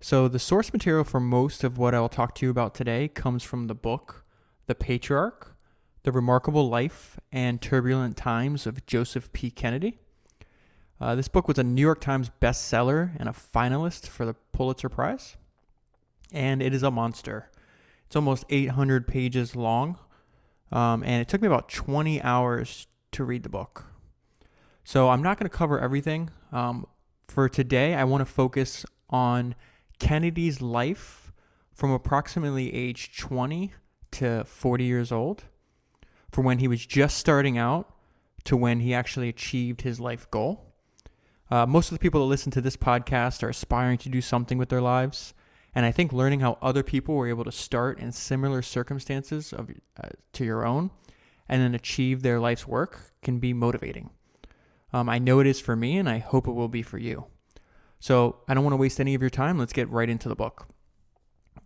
So the source material for most of what I'll talk to you about today comes from the book, The Patriarch, The Remarkable Life and Turbulent Times of Joseph P. Kennedy. This book was a New York Times bestseller and a finalist for the Pulitzer Prize. And it is a monster. It's almost 800 pages long, and it took me about 20 hours to read the book. So I'm not going to cover everything. For today, I want to focus on Kennedy's life from approximately age 20 to 40 years old, from when he was just starting out to when he actually achieved his life goal. Most of the people that listen to this podcast are aspiring to do something with their lives, and I think learning how other people were able to start in similar circumstances to your own and then achieve their life's work can be motivating. I know it is for me, and I hope it will be for you. So I don't want to waste any of your time. Let's get right into the book.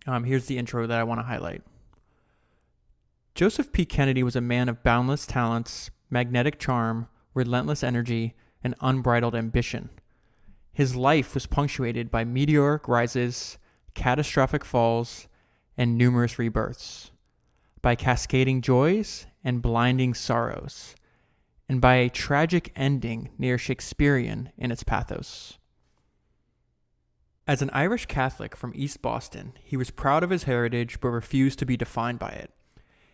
Here's the intro that I want to highlight. Joseph P. Kennedy was a man of boundless talents, magnetic charm, relentless energy, and unbridled ambition. His life was punctuated by meteoric rises, catastrophic falls, and numerous rebirths, by cascading joys and blinding sorrows, and by a tragic ending near Shakespearean in its pathos. As an Irish Catholic from East Boston, he was proud of his heritage but refused to be defined by it.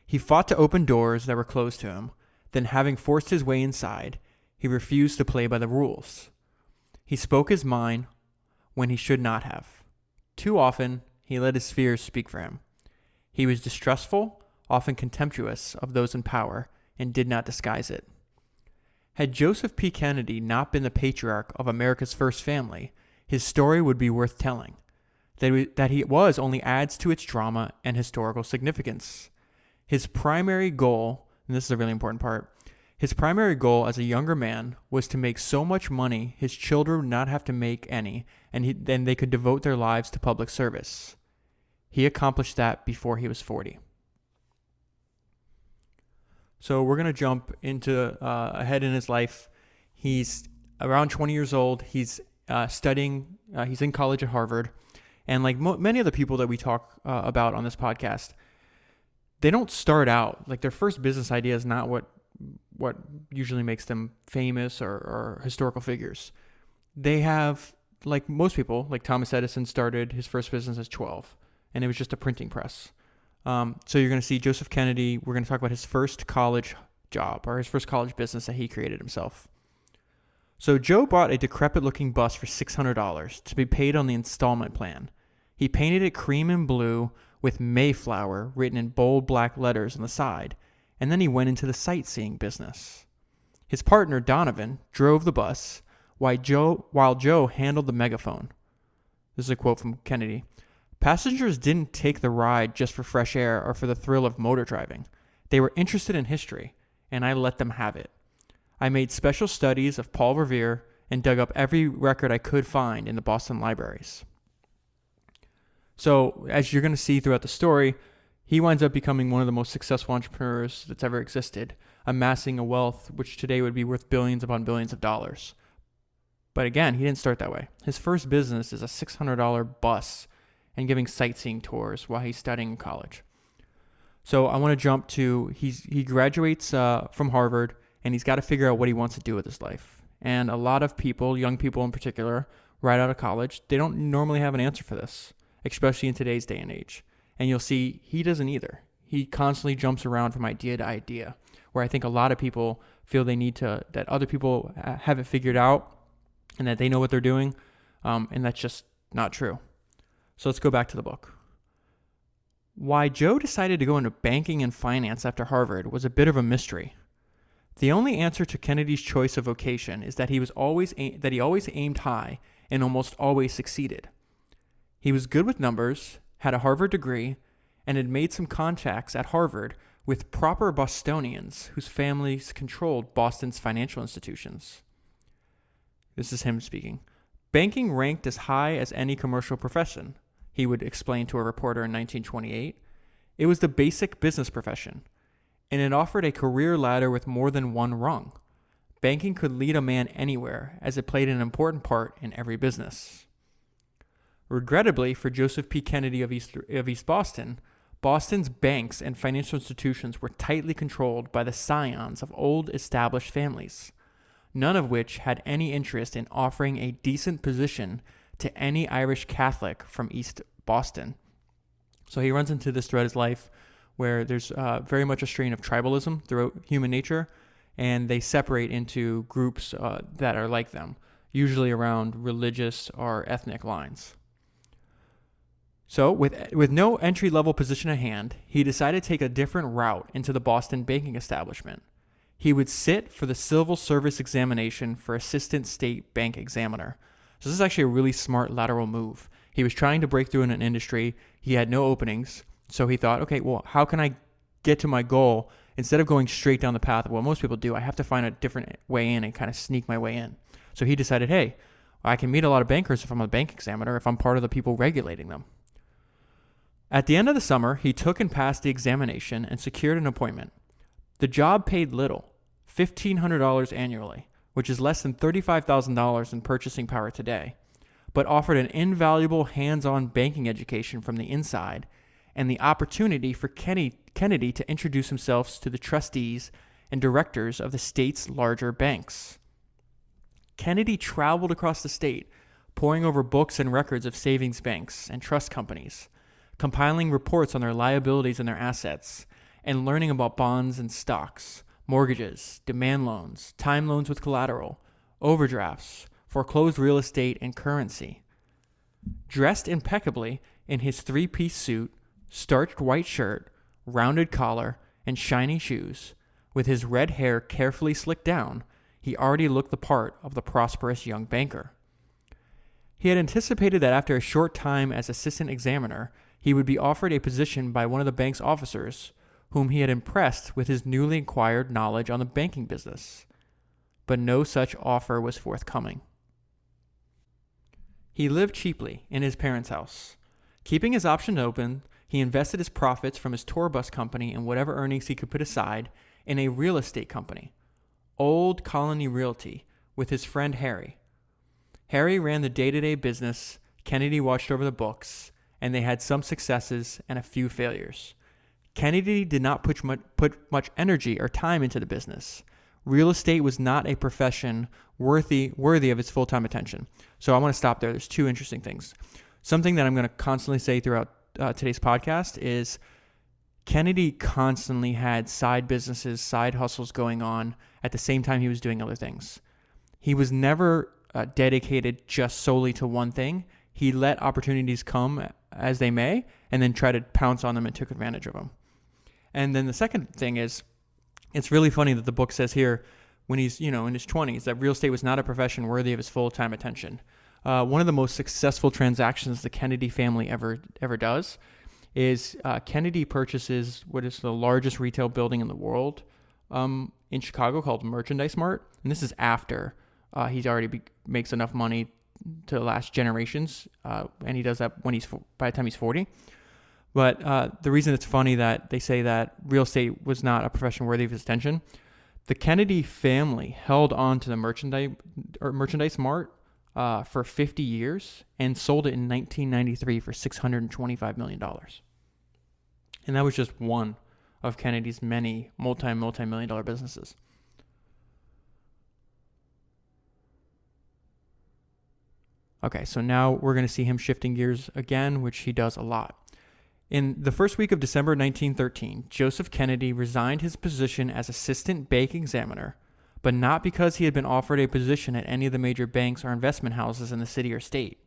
He fought to open doors that were closed to him, then having forced his way inside, he refused to play by the rules. He spoke his mind when he should not have. Too often, he let his fears speak for him. He was distrustful, often contemptuous of those in power, and did not disguise it. Had Joseph P. Kennedy not been the patriarch of America's first family, his story would be worth telling. That he was only adds to its drama and historical significance. His primary goal, and this is a really important part, his primary goal as a younger man was to make so much money his children would not have to make any, and then they could devote their lives to public service. He accomplished that before he was 40. So we're going to jump into ahead in his life. He's around 20 years old. He's studying. He's in college at Harvard. And like many of the people that we talk about on this podcast, they don't start out, like their first business idea is not what usually makes them famous or historical figures. They have, like most people, like Thomas Edison started his first business as 12, and it was just a printing press. So you're going to see Joseph Kennedy. We're going to talk about his first college job or his first college business that he created himself. So Joe bought a decrepit-looking bus for $600 to be paid on the installment plan. He painted it cream and blue with Mayflower written in bold black letters on the side, and then he went into the sightseeing business. His partner, Donovan, drove the bus, while Joe handled the megaphone. This is a quote from Kennedy. Passengers didn't take the ride just for fresh air or for the thrill of motor driving. They were interested in history, and I let them have it. I made special studies of Paul Revere and dug up every record I could find in the Boston libraries. So, as you're going to see throughout the story, he winds up becoming one of the most successful entrepreneurs that's ever existed, amassing a wealth which today would be worth billions upon billions of dollars. But again, he didn't start that way. His first business is a $600 bus and giving sightseeing tours while he's studying in college. So I want to jump to, he graduates from Harvard, and he's got to figure out what he wants to do with his life. And a lot of people, young people in particular, right out of college, they don't normally have an answer for this, especially in today's day and age. And you'll see he doesn't either. He constantly jumps around from idea to idea, where I think a lot of people feel they need to, that other people have it figured out and that they know what they're doing, and that's just not true. So let's go back to the book. Why Joe decided to go into banking and finance after Harvard was a bit of a mystery. The only answer to Kennedy's choice of vocation is that he always aimed high and almost always succeeded. He was good with numbers, had a Harvard degree, and had made some contacts at Harvard with proper Bostonians whose families controlled Boston's financial institutions. This is him speaking. Banking ranked as high as any commercial profession, he would explain to a reporter in 1928. It was the basic business profession, and it offered a career ladder with more than one rung. Banking could lead a man anywhere, as it played an important part in every business. Regrettably for Joseph P. Kennedy of East Boston, Boston's banks and financial institutions were tightly controlled by the scions of old established families, none of which had any interest in offering a decent position to any Irish Catholic from East Boston. So he runs into this throughout his life where there's very much a strain of tribalism throughout human nature, and they separate into groups that are like them, usually around religious or ethnic lines. So with no entry-level position at hand, he decided to take a different route into the Boston banking establishment. He would sit for the civil service examination for assistant state bank examiner. So this is actually a really smart lateral move. He was trying to break through in an industry. He had no openings. So he thought, okay, well, how can I get to my goal? Instead of going straight down the path of what most people do, I have to find a different way in and kind of sneak my way in. So he decided, hey, I can meet a lot of bankers if I'm a bank examiner, if I'm part of the people regulating them. At the end of the summer, he took and passed the examination and secured an appointment. The job paid little, $1,500 annually, which is less than $35,000 in purchasing power today, but offered an invaluable hands-on banking education from the inside and the opportunity for Kennedy to introduce himself to the trustees and directors of the state's larger banks. Kennedy traveled across the state, poring over books and records of savings banks and trust companies, compiling reports on their liabilities and their assets, and learning about bonds and stocks, mortgages, demand loans, time loans with collateral, overdrafts, foreclosed real estate, and currency. Dressed impeccably in his three-piece suit, starched white shirt, rounded collar, and shiny shoes, with his red hair carefully slicked down, he already looked the part of the prosperous young banker. He had anticipated that after a short time as assistant examiner, he would be offered a position by one of the bank's officers, whom he had impressed with his newly acquired knowledge on the banking business. But no such offer was forthcoming. He lived cheaply in his parents' house. Keeping his options open, he invested his profits from his tour bus company and whatever earnings he could put aside in a real estate company, Old Colony Realty, with his friend Harry. Harry ran the day-to-day business, Kennedy watched over the books, and they had some successes and a few failures. Kennedy did not put much energy or time into the business. Real estate was not a profession worthy of its full-time attention. So I want to stop there. There's two interesting things. Something that I'm going to constantly say throughout today's podcast is Kennedy constantly had side businesses, side hustles going on at the same time he was doing other things. He was never dedicated just solely to one thing. He let opportunities come as they may, and then try to pounce on them and took advantage of them. And then the second thing is, it's really funny that the book says here, when he's in his 20s, that real estate was not a profession worthy of his full-time attention. One of the most successful transactions the Kennedy family ever does is Kennedy purchases what is the largest retail building in the world in Chicago called Merchandise Mart, and this is after he's already makes enough money to last generations, and he does that by the time he's 40. But the reason it's funny that they say that real estate was not a profession worthy of his attention, the Kennedy family held on to the Merchandise Mart for 50 years and sold it in 1993 for $625 million. And that was just one of Kennedy's many multi-million dollar businesses. Okay, so now we're going to see him shifting gears again, which he does a lot. In the first week of December 1913, Joseph Kennedy resigned his position as assistant bank examiner, but not because he had been offered a position at any of the major banks or investment houses in the city or state.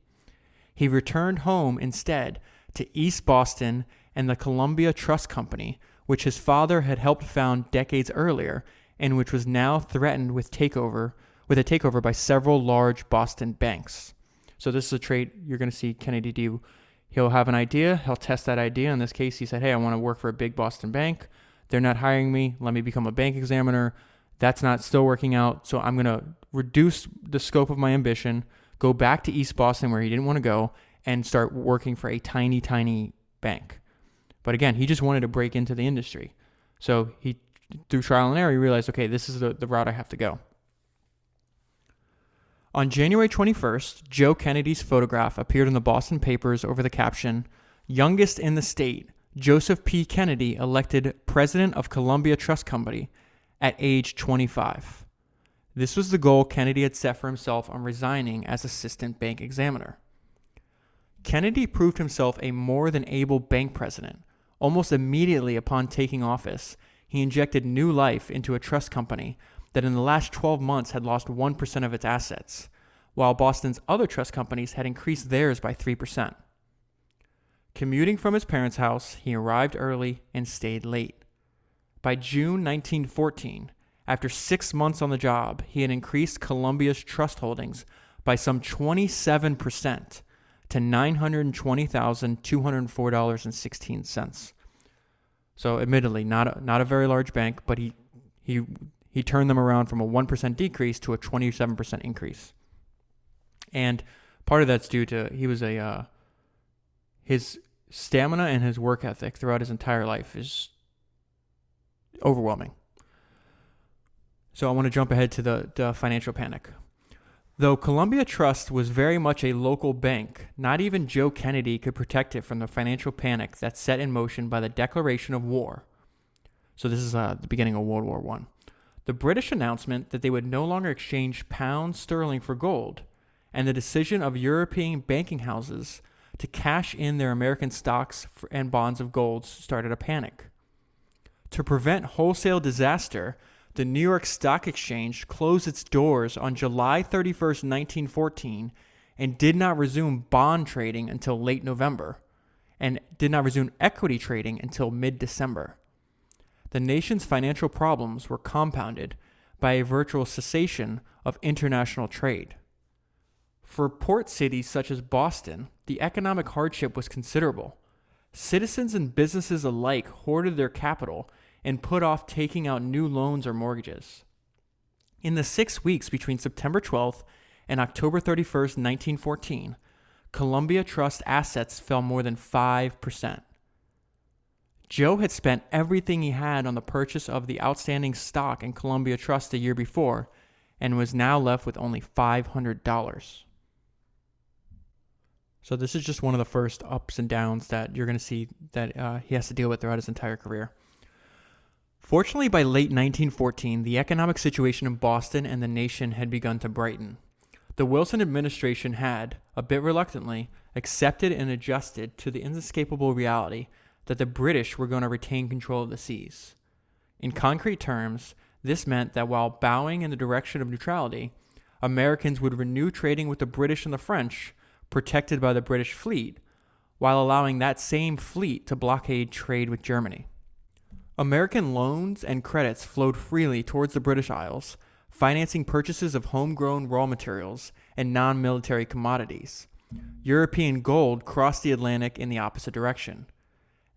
He returned home instead to East Boston and the Columbia Trust Company, which his father had helped found decades earlier and which was now threatened with a takeover by several large Boston banks. So this is a trait you're going to see Kennedy do. He'll have an idea. He'll test that idea. In this case, he said, hey, I want to work for a big Boston bank. They're not hiring me. Let me become a bank examiner. That's not still working out. So I'm going to reduce the scope of my ambition, go back to East Boston where he didn't want to go, and start working for a tiny, tiny bank. But again, he just wanted to break into the industry. So he, through trial and error, he realized, okay, this is the route I have to go. On January 21st, Joe Kennedy's photograph appeared in the Boston papers over the caption, "Youngest in the state, Joseph P. Kennedy elected president of Columbia Trust Company at age 25. This was the goal Kennedy had set for himself on resigning as assistant bank examiner. Kennedy proved himself a more than able bank president. Almost immediately upon taking office, he injected new life into a trust company that in the last 12 months had lost 1% of its assets, while Boston's other trust companies had increased theirs by 3%. Commuting from his parents' house, he arrived early and stayed late. By June 1914, after 6 months on the job, he had increased Columbia's trust holdings by some 27% to $920,204.16. So admittedly, not a very large bank, but he turned them around from a 1% decrease to a 27% increase. And part of that's due to his stamina and his work ethic throughout his entire life is overwhelming. So I want to jump ahead to the financial panic. Though Columbia Trust was very much a local bank, not even Joe Kennedy could protect it from the financial panic that set in motion by the declaration of war. So this is the beginning of World War I. The British announcement that they would no longer exchange pounds sterling for gold, and the decision of European banking houses to cash in their American stocks and bonds of gold started a panic. To prevent wholesale disaster, the New York Stock Exchange closed its doors on July 31st, 1914, and did not resume bond trading until late November, and did not resume equity trading until mid-December. The nation's financial problems were compounded by a virtual cessation of international trade. For port cities such as Boston, the economic hardship was considerable. Citizens and businesses alike hoarded their capital and put off taking out new loans or mortgages. In the 6 weeks between September 12th and October 31st, 1914, Columbia Trust assets fell more than 5%. Joe had spent everything he had on the purchase of the outstanding stock in Columbia Trust the year before and was now left with only $500. So this is just one of the first ups and downs that you're going to see that he has to deal with throughout his entire career. Fortunately, by late 1914, the economic situation in Boston and the nation had begun to brighten. The Wilson administration had, a bit reluctantly, accepted and adjusted to the inescapable reality that the British were going to retain control of the seas. In concrete terms, this meant that while bowing in the direction of neutrality, Americans would renew trading with the British and the French, protected by the British fleet, while allowing that same fleet to blockade trade with Germany. American loans and credits flowed freely towards the British Isles, financing purchases of homegrown raw materials and non-military commodities. European gold crossed the Atlantic in the opposite direction.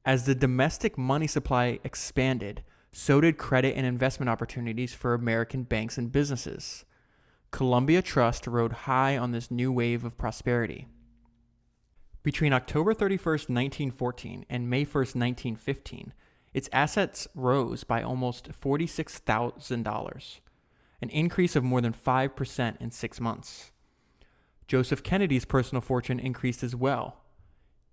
As the domestic money supply expanded, so did credit and investment opportunities for American banks and businesses. Columbia Trust rode high on this new wave of prosperity. Between October 31st, 1914 and May 1st, 1915, its assets rose by almost $46,000, an increase of more than 5% in 6 months. Joseph Kennedy's personal fortune increased as well.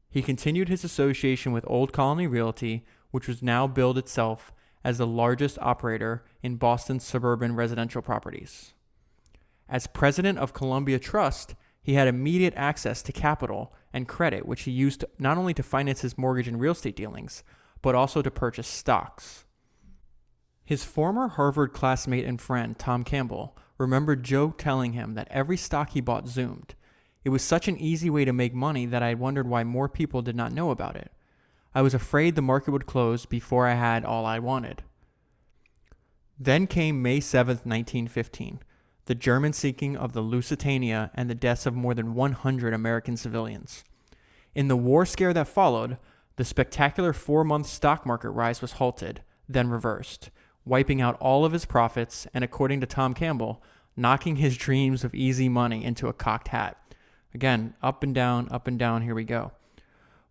He continued his association with Old Colony Realty, which was now billed itself as the largest operator in Boston's suburban residential properties. As president of Columbia Trust, he had immediate access to capital and credit, which he used not only to finance his mortgage and real estate dealings, but also to purchase stocks. His former Harvard classmate and friend, Tom Campbell, remembered Joe telling him that every stock he bought zoomed. It was such an easy way to make money that I wondered why more people did not know about it. I was afraid the market would close before I had all I wanted. Then came May 7th, 1915, the German sinking of the Lusitania and the deaths of more than 100 American civilians. In the war scare that followed, the spectacular 4-month stock market rise was halted, then reversed, wiping out all of his profits and, according to Tom Campbell, knocking his dreams of easy money into a cocked hat. Again, up and down, here we go.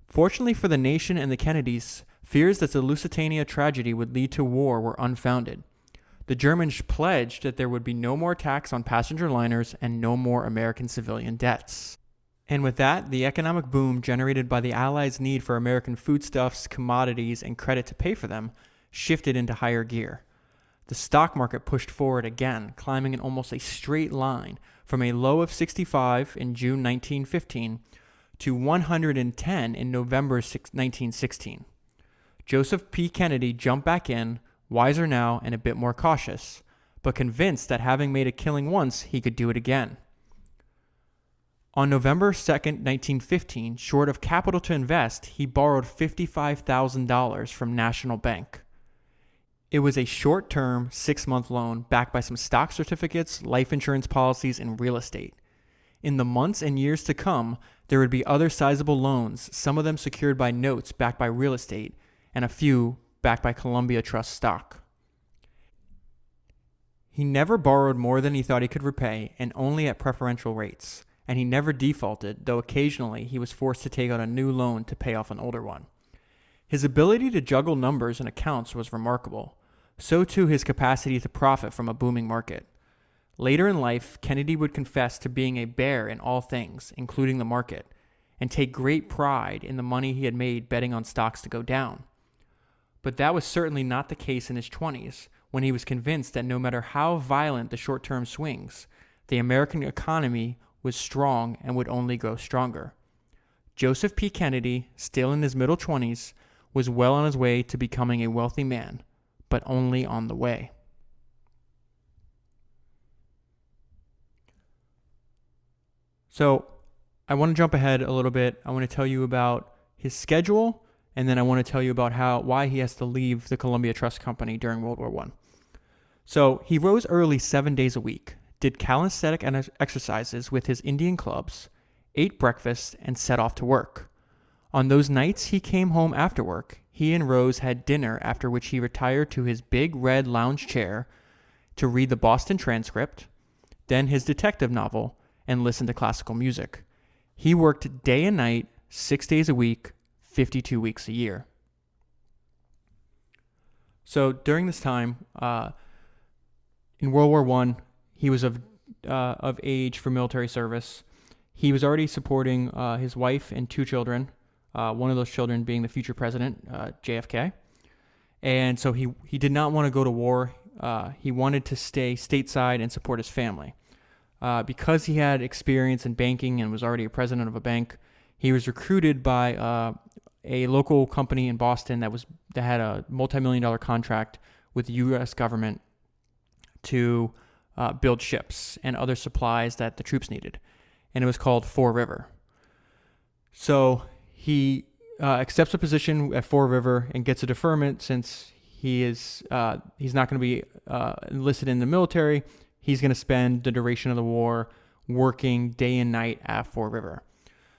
Fortunately for the nation and the Kennedys, fears that the Lusitania tragedy would lead to war were unfounded. The Germans pledged that there would be no more tax on passenger liners and no more American civilian debts. And with that, the economic boom generated by the Allies' need for American foodstuffs, commodities, and credit to pay for them shifted into higher gear. The stock market pushed forward again, climbing in almost a straight line from a low of 65 in June 1915 to 110 in November 1916. Joseph P. Kennedy jumped back in, wiser now and a bit more cautious, but convinced that having made a killing once, he could do it again. On November 2nd, 1915, short of capital to invest, he borrowed $55,000 from National Bank. It was a short-term, 6-month loan backed by some stock certificates, life insurance policies, and real estate. In the months and years to come, there would be other sizable loans, some of them secured by notes backed by real estate, and a few backed by Columbia Trust stock. He never borrowed more than he thought he could repay, and only at preferential rates. And he never defaulted, though occasionally he was forced to take out a new loan to pay off an older one. His ability to juggle numbers and accounts was remarkable. So too his capacity to profit from a booming market. Later in life, Kennedy would confess to being a bear in all things, including the market, and take great pride in the money he had made betting on stocks to go down. But that was certainly not the case in his 20s, when he was convinced that no matter how violent the short-term swings, the American economy was strong and would only grow stronger. Joseph P. Kennedy, still in his middle 20s, was well on his way to becoming a wealthy man, but only on the way. So I want to jump ahead a little bit. I want to tell you about his schedule, and then I want to tell you about why he has to leave the Columbia Trust Company during World War I. So he rose early 7 days a week, did calisthenic exercises with his Indian clubs, ate breakfast, and set off to work. On those nights he came home after work, he and Rose had dinner, after which he retired to his big red lounge chair to read the Boston Transcript, then his detective novel, and listen to classical music. He worked day and night, 6 days a week, 52 weeks a year. So during this time, in World War I, he was of age for military service. He was already supporting his wife and 2 children, one of those children being the future president, JFK. And so he did not want to go to war. He wanted to stay stateside and support his family. Because he had experience in banking and was already a president of a bank, he was recruited by a local company in Boston that had a multi-million-dollar contract with the U.S. government to build ships and other supplies that the troops needed. And it was called Fore River. So he accepts a position at Fore River and gets a deferment since he's not going to be enlisted in the military. He's going to spend the duration of the war working day and night at Fore River.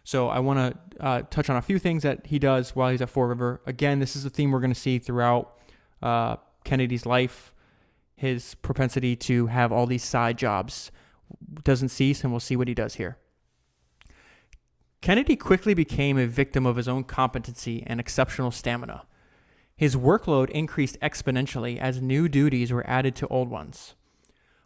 So I want to touch on a few things that he does while he's at Fore River. Again, this is a theme we're going to see throughout Kennedy's life. His propensity to have all these side jobs doesn't cease, and we'll see what he does here. Kennedy quickly became a victim of his own competency and exceptional stamina. His workload increased exponentially as new duties were added to old ones.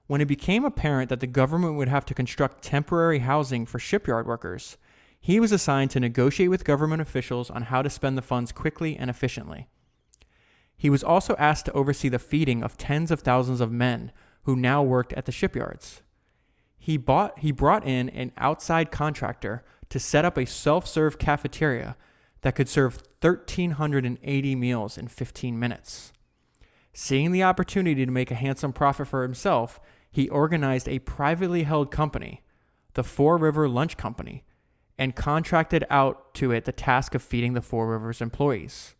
When it became apparent that the government would have to construct temporary housing for shipyard workers, he was assigned to negotiate with government officials on how to spend the funds quickly and efficiently. He was also asked to oversee the feeding of tens of thousands of men who now worked at the shipyards. He brought in an outside contractor to set up a self-serve cafeteria that could serve 1,380 meals in 15 minutes. Seeing the opportunity to make a handsome profit for himself, he organized a privately held company, the Fore River Lunch Company, and contracted out to it the task of feeding the Fore River's employees.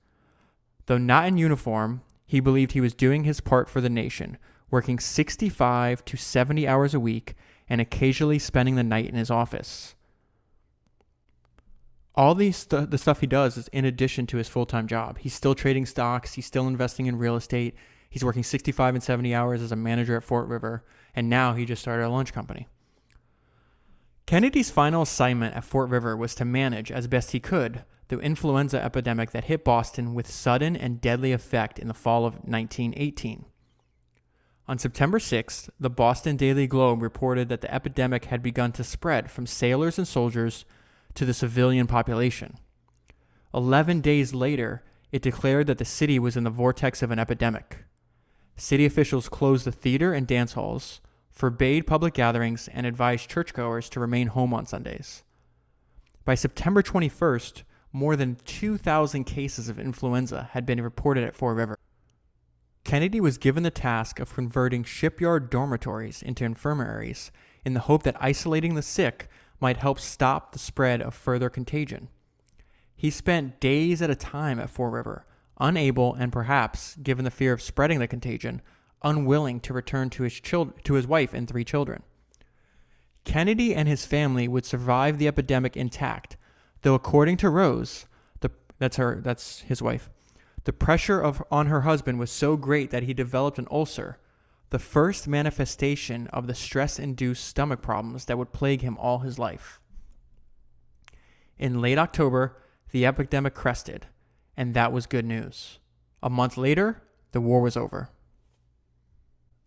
Though not in uniform, he believed he was doing his part for the nation, working 65 to 70 hours a week and occasionally spending the night in his office. All the stuff he does is in addition to his full-time job. He's still trading stocks. He's still investing in real estate. He's working 65 and 70 hours as a manager at Fort River, and now he just started a lunch company. Kennedy's final assignment at Fort River was to manage, as best he could, the influenza epidemic that hit Boston with sudden and deadly effect in the fall of 1918. On September 6th, the Boston Daily Globe reported that the epidemic had begun to spread from sailors and soldiers to the civilian population. 11 days later, it declared that the city was in the vortex of an epidemic. City officials closed the theater and dance halls, forbade public gatherings, and advised churchgoers to remain home on Sundays. By September 21st, more than 2,000 cases of influenza had been reported at Fall River. Kennedy was given the task of converting shipyard dormitories into infirmaries in the hope that isolating the sick might help stop the spread of further contagion. He spent days at a time at Fall River, unable and perhaps, given the fear of spreading the contagion, unwilling to return to his wife and 3 children. Kennedy and his family would survive the epidemic intact, though according to Rose, that's his wife, the pressure on her husband was so great that he developed an ulcer, the first manifestation of the stress-induced stomach problems that would plague him all his life. In late October, the epidemic crested, and that was good news. A month later, the war was over.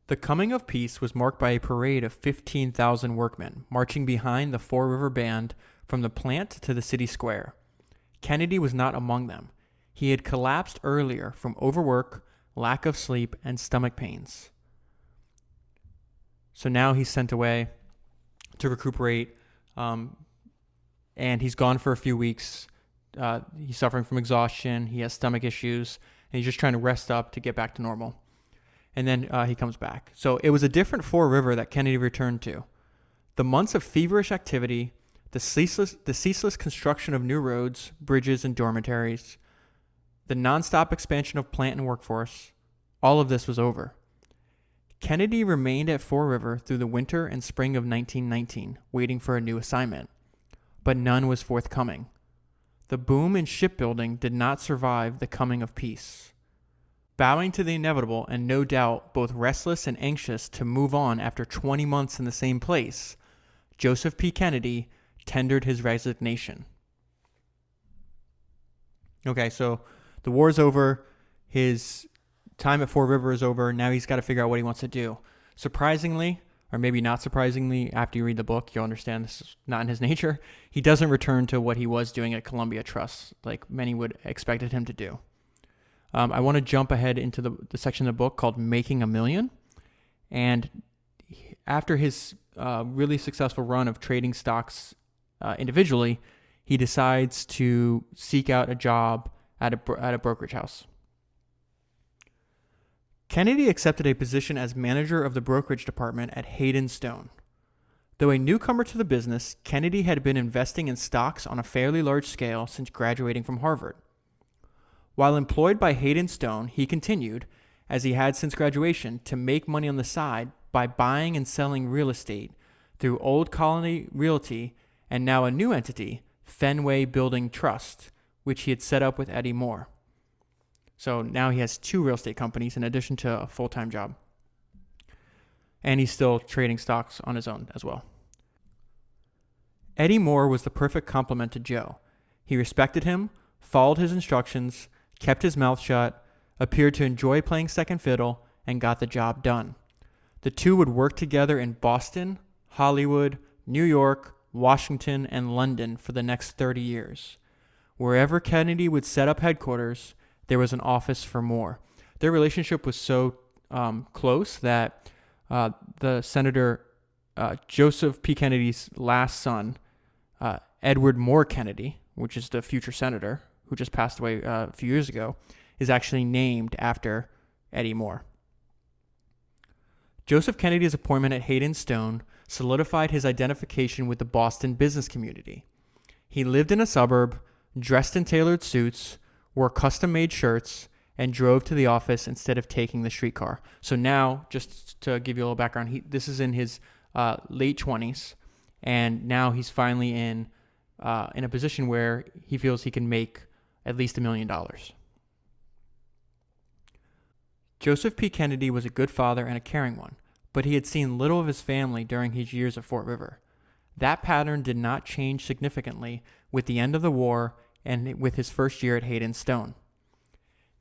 The coming of peace was marked by a parade of 15,000 workmen marching behind the Fall River Band from the plant to the city square. Kennedy was not among them. He had collapsed earlier from overwork, lack of sleep, and stomach pains. So now he's sent away to recuperate, and he's gone for a few weeks. He's suffering from exhaustion. He has stomach issues, and he's just trying to rest up to get back to normal. And then he comes back. So it was a different Fall River that Kennedy returned to. The months of feverish activity, the ceaseless construction of new roads, bridges, and dormitories, the nonstop expansion of plant and workforce, all of this was over. Kennedy remained at Fall River through the winter and spring of 1919, waiting for a new assignment. But none was forthcoming. The boom in shipbuilding did not survive the coming of peace. Bowing to the inevitable and no doubt both restless and anxious to move on after 20 months in the same place, Joseph P. Kennedy tendered his resignation. Okay, so the war's over. His time at Fall River is over. Now he's got to figure out what he wants to do. Surprisingly, or maybe not surprisingly, after you read the book, you'll understand this is not in his nature. He doesn't return to what he was doing at Columbia Trust, like many would expected him to do. I want to jump ahead into the section of the book called Making a Million. And after his really successful run of trading stocks individually, he decides to seek out a job at a brokerage house. Kennedy accepted a position as manager of the brokerage department at Hayden Stone. Though a newcomer to the business, Kennedy had been investing in stocks on a fairly large scale since graduating from Harvard. While employed by Hayden Stone, he continued, as he had since graduation, to make money on the side by buying and selling real estate through Old Colony Realty and now a new entity, Fenway Building Trust, which he had set up with Eddie Moore. So now he has 2 real estate companies in addition to a full-time job. And he's still trading stocks on his own as well. Eddie Moore was the perfect complement to Joe. He respected him, followed his instructions, kept his mouth shut, appeared to enjoy playing second fiddle, and got the job done. The two would work together in Boston, Hollywood, New York, Washington, and London for the next 30 years. Wherever Kennedy would set up headquarters, there was an office for Moore. Their relationship was so close that the Senator Joseph P. Kennedy's last son, Edward Moore Kennedy, which is the future senator who just passed away a few years ago, is actually named after Eddie Moore. Joseph Kennedy's appointment at Hayden Stone solidified his identification with the Boston business community. He lived in a suburb, dressed in tailored suits, wore custom-made shirts, and drove to the office instead of taking the streetcar. So now, just to give you a little background, this is in his late 20s, and now he's finally in a position where he feels he can make at least $1 million. Joseph P. Kennedy was a good father and a caring one, but he had seen little of his family during his years at Fort River. That pattern did not change significantly with the end of the war and with his first year at Hayden Stone.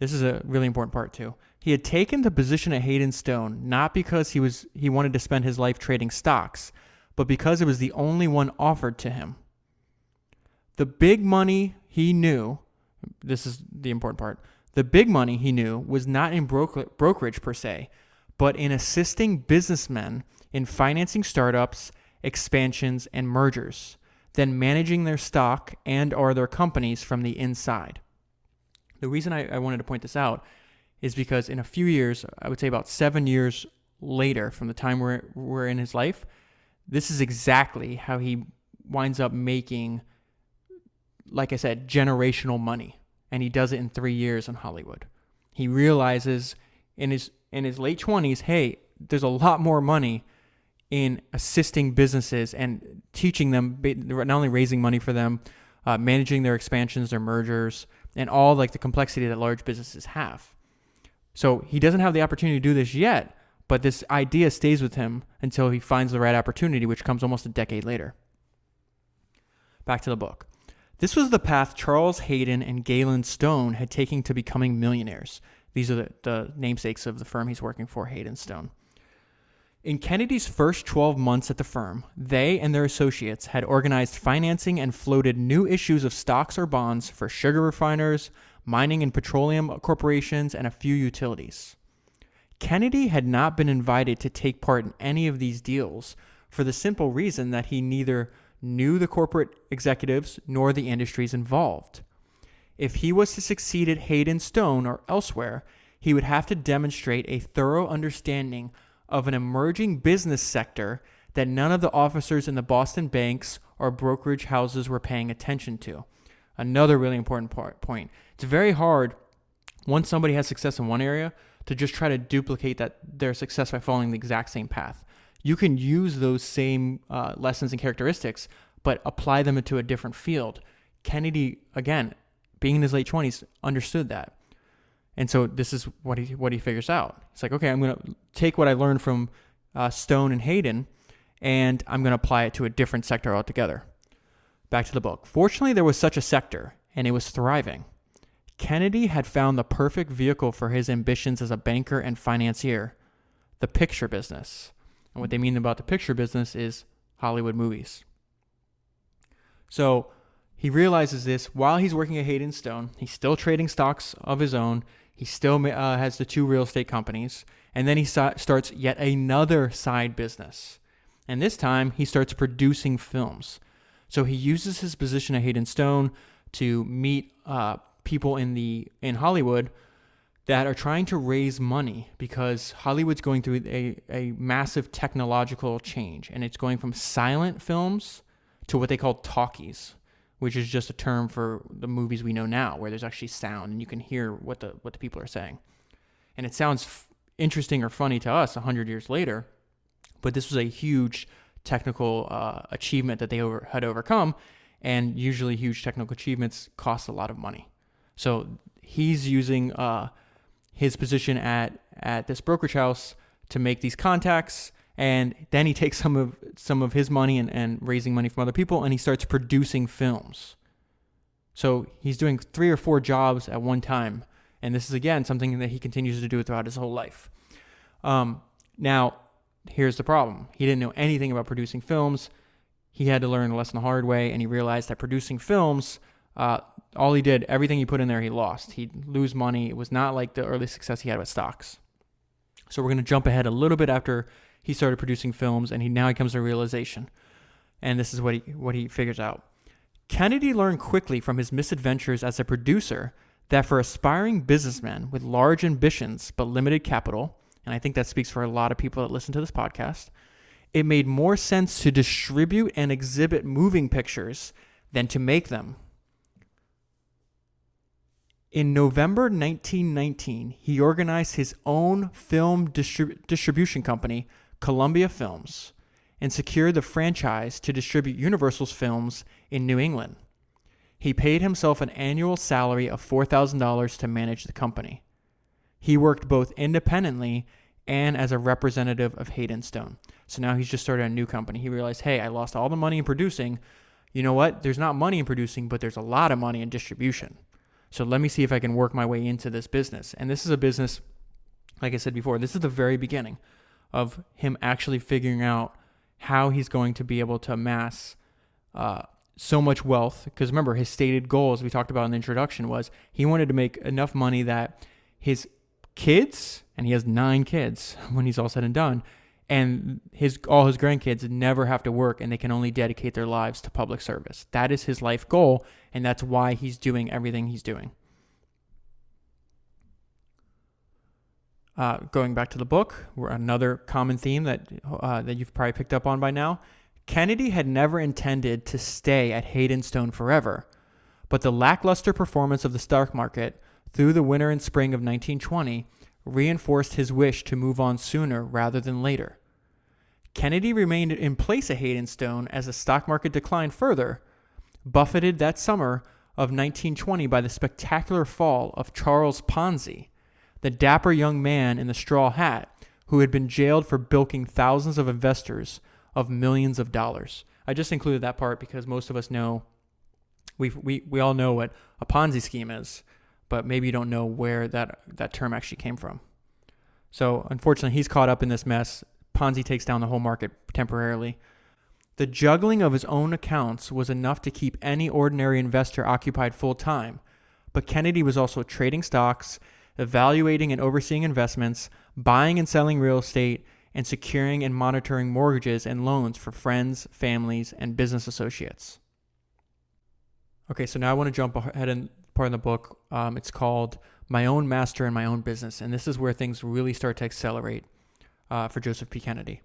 This is a really important part too. He had taken the position at Hayden Stone not because he wanted to spend his life trading stocks, but because it was the only one offered to him. The big money he knew, this is the important part, the big money he knew was not in brokerage per se, but in assisting businessmen in financing startups, expansions, and mergers, then managing their stock and or their companies from the inside. The reason I wanted to point this out is because in a few years, I would say about 7 years later from the time we're in his life, this is exactly how he winds up making, like I said, generational money. And he does it in 3 years in Hollywood. He realizes in his late 20s, hey, there's a lot more money in assisting businesses and teaching them, not only raising money for them, managing their expansions, their mergers, and all like the complexity that large businesses have. So he doesn't have the opportunity to do this yet, but this idea stays with him until he finds the right opportunity, which comes almost a decade later. Back to the book. This was the path Charles Hayden and Galen Stone had taken to becoming millionaires. These are the namesakes of the firm he's working for, Hayden Stone. In Kennedy's first 12 months at the firm, they and their associates had organized financing and floated new issues of stocks or bonds for sugar refiners, mining and petroleum corporations, and a few utilities. Kennedy had not been invited to take part in any of these deals for the simple reason that he neither knew the corporate executives nor the industries involved. If he was to succeed at Hayden Stone or elsewhere, he would have to demonstrate a thorough understanding of an emerging business sector that none of the officers in the Boston banks or brokerage houses were paying attention to. Another really important point. It's very hard once somebody has success in one area to just try to duplicate their success by following the exact same path. You can use those same lessons and characteristics, but apply them into a different field. Kennedy, again, being in his late 20s, understood that. And so this is what he figures out. It's like, okay, I'm going to take what I learned from Stone and Hayden, and I'm going to apply it to a different sector altogether. Back to the book. Fortunately, there was such a sector, and it was thriving. Kennedy had found the perfect vehicle for his ambitions as a banker and financier, the picture business. And what they mean about the picture business is Hollywood movies. So he realizes this while he's working at Hayden Stone. He's still trading stocks of his own. He still has the 2 real estate companies. And then he starts yet another side business. And this time, he starts producing films. So he uses his position at Hayden Stone to meet people in Hollywood that are trying to raise money because Hollywood's going through a massive technological change. And it's going from silent films to what they call talkies, which is just a term for the movies we know now, where there's actually sound and you can hear what the people are saying. And it sounds interesting or funny to us 100 years later, but this was a huge technical achievement that they had overcome, and usually huge technical achievements cost a lot of money. So he's using his position at this brokerage house to make these contacts, and then he takes some of his money and raising money from other people, and he starts producing films. So he's doing 3 or 4 jobs at one time, and this is, again, something that he continues to do throughout his whole life. Now, here's the problem. He didn't know anything about producing films. He had to learn the lesson the hard way, and he realized that producing films, all he did, everything he put in there, he lost. He'd lose money. It was not like the early success he had with stocks. So we're going to jump ahead a little bit after he started producing films, and now he comes to a realization. And this is what he figures out. Kennedy learned quickly from his misadventures as a producer that for aspiring businessmen with large ambitions but limited capital, and I think that speaks for a lot of people that listen to this podcast, it made more sense to distribute and exhibit moving pictures than to make them. In November 1919, he organized his own film distribution company, Columbia Films, and secured the franchise to distribute Universal's films in New England. He paid himself an annual salary of $4,000 to manage the company. He worked both independently and as a representative of Hayden Stone. So now he's just started a new company. He realized, hey, I lost all the money in producing. You know what? There's not money in producing, but there's a lot of money in distribution. So let me see if I can work my way into this business. And this is a business, like I said before, this is the very beginning of him actually figuring out how he's going to be able to amass so much wealth. Because remember, his stated goal, as we talked about in the introduction, was he wanted to make enough money that his kids, and he has 9 kids when he's all said and done, and all his grandkids never have to work, and they can only dedicate their lives to public service. That is his life goal, and that's why he's doing everything he's doing. Going back to the book, another common theme that you've probably picked up on by now. Kennedy had never intended to stay at Haydenstone forever, but the lackluster performance of the stock market through the winter and spring of 1920 reinforced his wish to move on sooner rather than later. Kennedy remained in place at Haydenstone as the stock market declined further, buffeted that summer of 1920 by the spectacular fall of Charles Ponzi, the dapper young man in the straw hat who had been jailed for bilking thousands of investors of millions of dollars. I just included that part because most of us know, we all know what a Ponzi scheme is, but maybe you don't know where that term actually came from. So unfortunately, he's caught up in this mess. Ponzi takes down the whole market temporarily. The juggling of his own accounts was enough to keep any ordinary investor occupied full time, but Kennedy was also trading stocks, evaluating and overseeing investments, buying and selling real estate, and securing and monitoring mortgages and loans for friends, families, and business associates. Okay, so now I want to jump ahead in part of the book. It's called My Own Master and My Own Business, and this is where things really start to accelerate for Joseph P. Kennedy.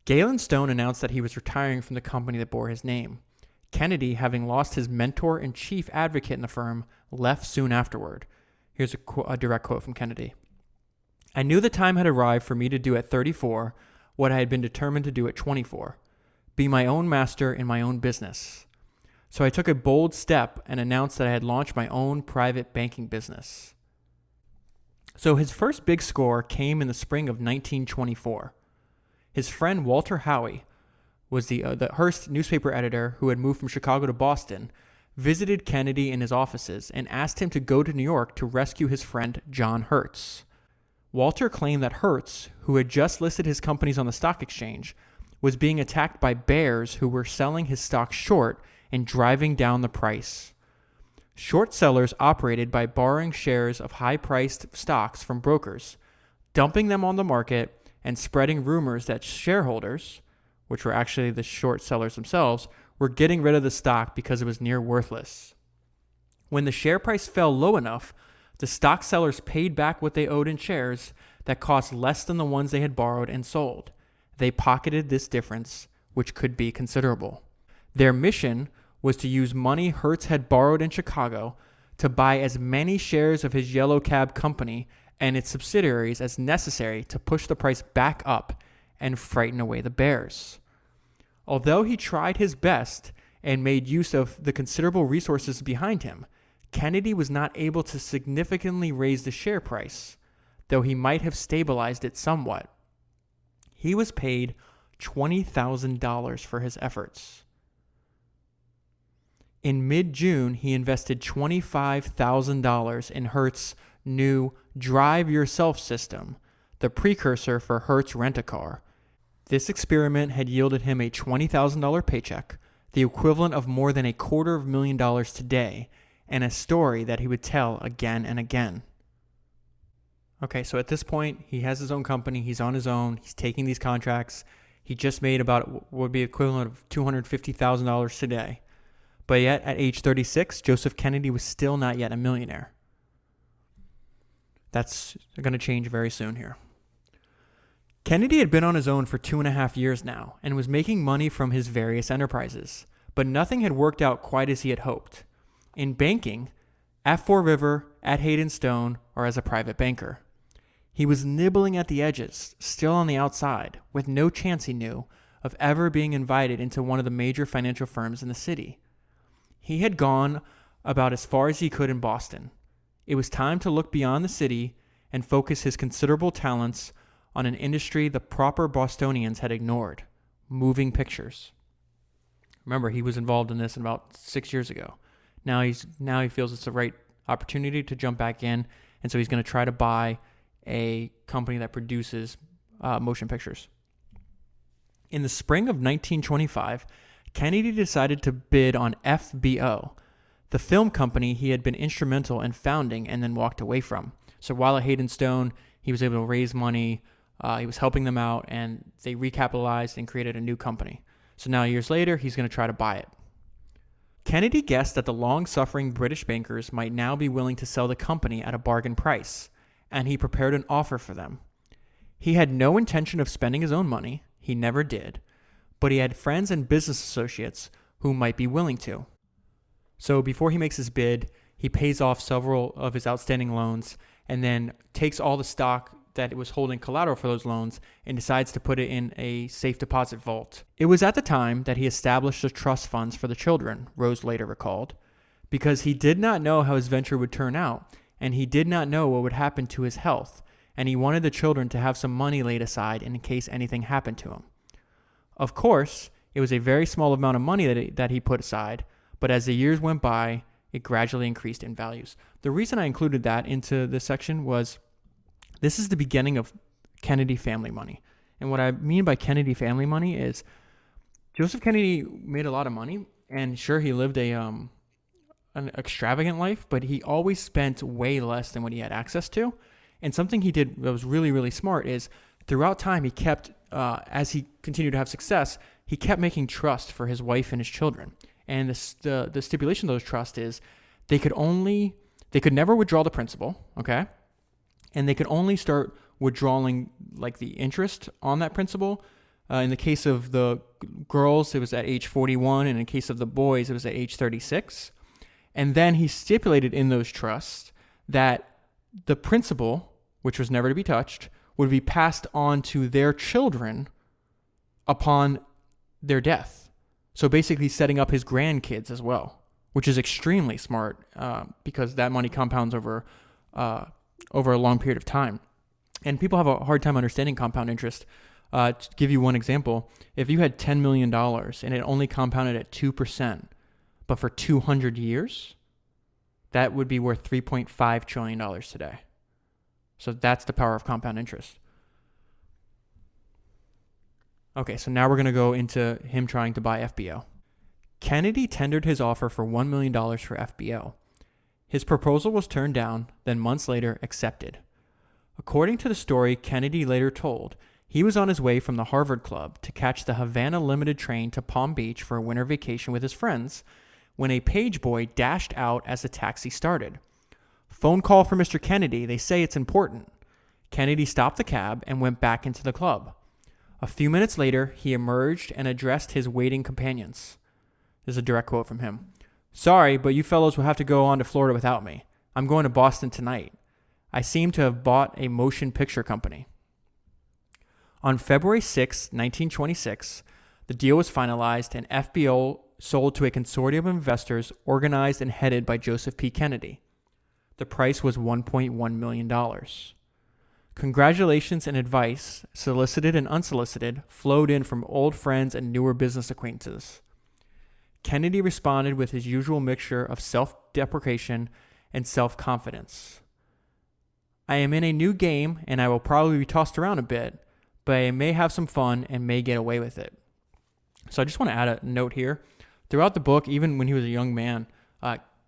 Galen Stone announced that he was retiring from the company that bore his name. Kennedy, having lost his mentor and chief advocate in the firm, left soon afterward. Here's a direct quote from Kennedy. I knew the time had arrived for me to do at 34 what I had been determined to do at 24, be my own master in my own business. So I took a bold step and announced that I had launched my own private banking business. So his first big score came in the spring of 1924. His friend Walter Howie was the Hearst newspaper editor who had moved from Chicago to Boston, visited Kennedy in his offices and asked him to go to New York to rescue his friend John Hertz. Walter claimed that Hertz, who had just listed his companies on the stock exchange, was being attacked by bears who were selling his stock short and driving down the price. Short sellers operated by borrowing shares of high-priced stocks from brokers, dumping them on the market, and spreading rumors that shareholders, which were actually the short sellers themselves, were getting rid of the stock because it was near worthless. When the share price fell low enough, the stock sellers paid back what they owed in shares that cost less than the ones they had borrowed and sold. They pocketed this difference, which could be considerable. Their mission was to use money Hertz had borrowed in Chicago to buy as many shares of his Yellow Cab company and its subsidiaries as necessary to push the price back up and frighten away the bears. Although he tried his best and made use of the considerable resources behind him, Kennedy was not able to significantly raise the share price, though he might have stabilized it somewhat. He was paid $20,000 for his efforts. In mid-June, he invested $25,000 in Hertz's new Drive Yourself system, the precursor for Hertz Rent-A-Car. This experiment had yielded him a $20,000 paycheck, the equivalent of more than $250,000 today, and a story that he would tell again and again. Okay, so at this point, he has his own company, he's on his own, he's taking these contracts. He just made about what would be equivalent of $250,000 today. But yet, at age 36, Joseph Kennedy was still not yet a millionaire. That's going to change very soon here. Kennedy had been on his own for 2.5 years now and was making money from his various enterprises, but nothing had worked out quite as he had hoped. In banking, at Fore River, at Haydenstone, or as a private banker. He was nibbling at the edges, still on the outside, with no chance, he knew, of ever being invited into one of the major financial firms in the city. He had gone about as far as he could in Boston. It was time to look beyond the city and focus his considerable talents on an industry the proper Bostonians had ignored, moving pictures. Remember, he was involved in this about 6 years ago. Now he feels it's the right opportunity to jump back in. And so he's going to try to buy a company that produces motion pictures. In the spring of 1925, Kennedy decided to bid on FBO, the film company he had been instrumental in founding and then walked away from. So while at Hayden Stone, he was able to raise money, he was helping them out, and they recapitalized and created a new company. So now years later, he's going to try to buy it. Kennedy guessed that the long-suffering British bankers might now be willing to sell the company at a bargain price, and he prepared an offer for them. He had no intention of spending his own money, he never did, but he had friends and business associates who might be willing to. So before he makes his bid, he pays off several of his outstanding loans and then takes all the stock that it was holding collateral for those loans and decides to put it in a safe deposit vault. It was at the time that he established the trust funds for the children, Rose later recalled, because he did not know how his venture would turn out, and he did not know what would happen to his health, and he wanted the children to have some money laid aside in case anything happened to him. Of course, it was a very small amount of money that he put aside, but as the years went by, it gradually increased in values. The reason I included that into this section was this is the beginning of Kennedy family money. And what I mean by Kennedy family money is Joseph Kennedy made a lot of money, and sure, he lived an extravagant life, but he always spent way less than what he had access to. And something he did that was really, really smart is throughout time, he kept, as he continued to have success, he kept making trust for his wife and his children. And the stipulation of those trusts is they could never withdraw the principal, okay? And they could only start withdrawing like the interest on that principal. In the case of the girls, it was at age 41, and in the case of the boys, it was at age 36. And then he stipulated in those trusts that the principal, which was never to be touched, would be passed on to their children upon their death. So basically setting up his grandkids as well, which is extremely smart because that money compounds over a long period of time. And people have a hard time understanding compound interest. To give you one example, if you had $10 million and it only compounded at 2%, but for 200 years, that would be worth $3.5 trillion today. So that's the power of compound interest. Okay, so now we're going to go into him trying to buy FBO. Kennedy tendered his offer for $1 million for FBO. His proposal was turned down, then months later accepted. According to the story Kennedy later told, he was on his way from the Harvard Club to catch the Havana Limited train to Palm Beach for a winter vacation with his friends when a page boy dashed out as the taxi started. "Phone call for Mr. Kennedy. They say it's important." Kennedy stopped the cab and went back into the club. A few minutes later, he emerged and addressed his waiting companions. This is a direct quote from him. "Sorry, but you fellows will have to go on to Florida without me. I'm going to Boston tonight. I seem to have bought a motion picture company." On February 6, 1926, the deal was finalized and FBO sold to a consortium of investors organized and headed by Joseph P. Kennedy. The price was $1.1 million. Congratulations and advice, solicited and unsolicited, flowed in from old friends and newer business acquaintances. Kennedy responded with his usual mixture of self-deprecation and self-confidence. "I am in a new game and I will probably be tossed around a bit, but I may have some fun and may get away with it." So I just want to add a note here. Throughout the book, even when he was a young man,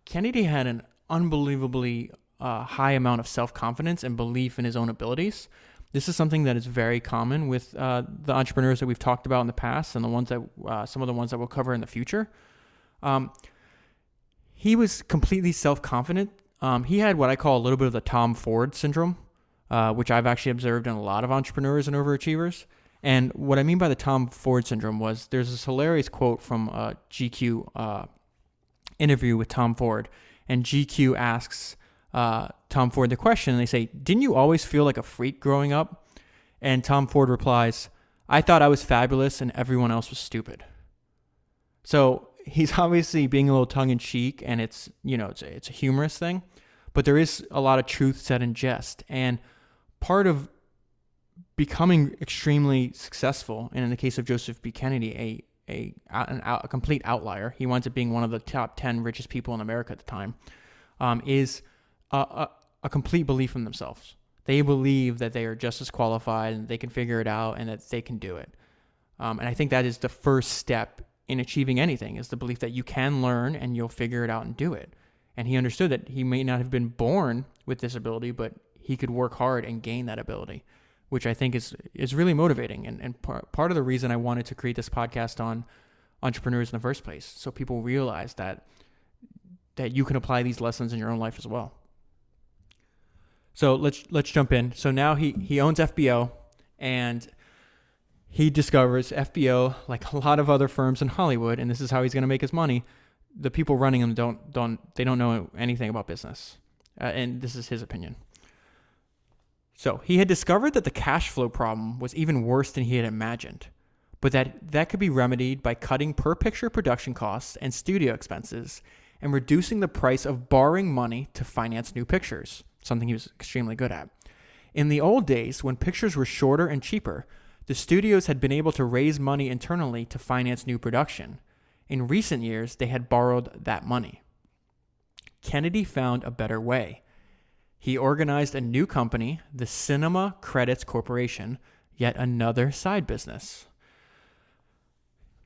Kennedy had an unbelievably high amount of self-confidence and belief in his own abilities. This is something that is very common with the entrepreneurs that we've talked about in the past and the ones that some of the ones that we'll cover in the future. He was completely self-confident. He had what I call a little bit of the Tom Ford syndrome, which I've actually observed in a lot of entrepreneurs and overachievers. And what I mean by the Tom Ford syndrome was there's this hilarious quote from a GQ interview with Tom Ford. And GQ asks Tom Ford the question, and they say, "Didn't you always feel like a freak growing up?" And Tom Ford replies, "I thought I was fabulous and everyone else was stupid." So he's obviously being a little tongue-in-cheek, and it's a humorous thing, but there is a lot of truth said in jest. And part of becoming extremely successful, and in the case of Joseph B. Kennedy, a complete outlier, he winds up being one of the top 10 richest people in America at the time. is a complete belief in themselves. They believe that they are just as qualified and they can figure it out and that they can do it. And I think that is the first step in achieving anything, is the belief that you can learn and you'll figure it out and do it. And he understood that he may not have been born with this ability, but he could work hard and gain that ability, which I think is really motivating. And part of the reason I wanted to create this podcast on entrepreneurs in the first place, so people realize that you can apply these lessons in your own life as well. So let's jump in. So now he owns FBO, and he discovers FBO, like a lot of other firms in Hollywood, and this is how he's going to make his money. The people running them don't know anything about business, and this is his opinion. So he had discovered that the cash flow problem was even worse than he had imagined, but that could be remedied by cutting per picture production costs and studio expenses and reducing the price of borrowing money to finance new pictures, something he was extremely good at. In the old days, when pictures were shorter and cheaper, the studios had been able to raise money internally to finance new production. In recent years, they had borrowed that money. Kennedy found a better way. He organized a new company, the Cinema Credits Corporation, yet another side business.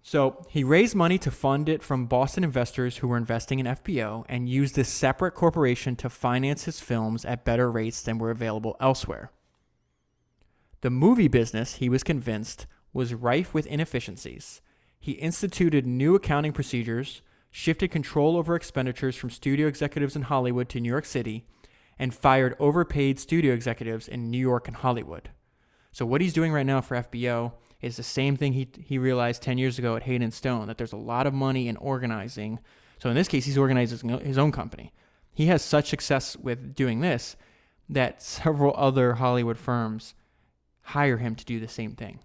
So he raised money to fund it from Boston investors who were investing in FBO and used this separate corporation to finance his films at better rates than were available elsewhere. The movie business, he was convinced, was rife with inefficiencies. He instituted new accounting procedures, shifted control over expenditures from studio executives in Hollywood to New York City, and fired overpaid studio executives in New York and Hollywood. So what he's doing right now for FBO is the same thing he realized 10 years ago at Hayden Stone, that there's a lot of money in organizing. So in this case, he's organizing his own company. He has such success with doing this that several other Hollywood firms hire him to do the same thing.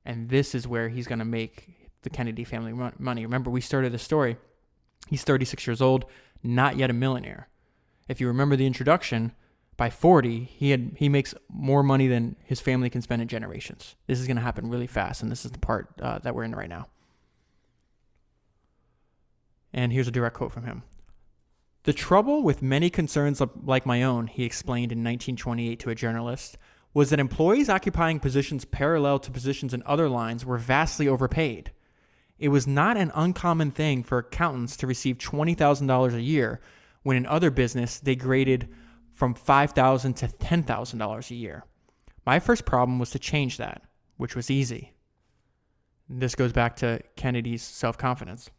And this is where he's going to make the Kennedy family money. Remember, we started the story. He's 36 years old, not yet a millionaire. If you remember the introduction, by 40, he makes more money than his family can spend in generations. This is going to happen really fast, and this is the part that we're in right now. And here's a direct quote from him. "The trouble with many concerns like my own," he explained in 1928 to a journalist, "was that employees occupying positions parallel to positions in other lines were vastly overpaid. It was not an uncommon thing for accountants to receive $20,000 a year, when in other business they graded from $5,000 to $10,000 a year. My first problem was to change that, which was easy." This goes back to Kennedy's self-confidence.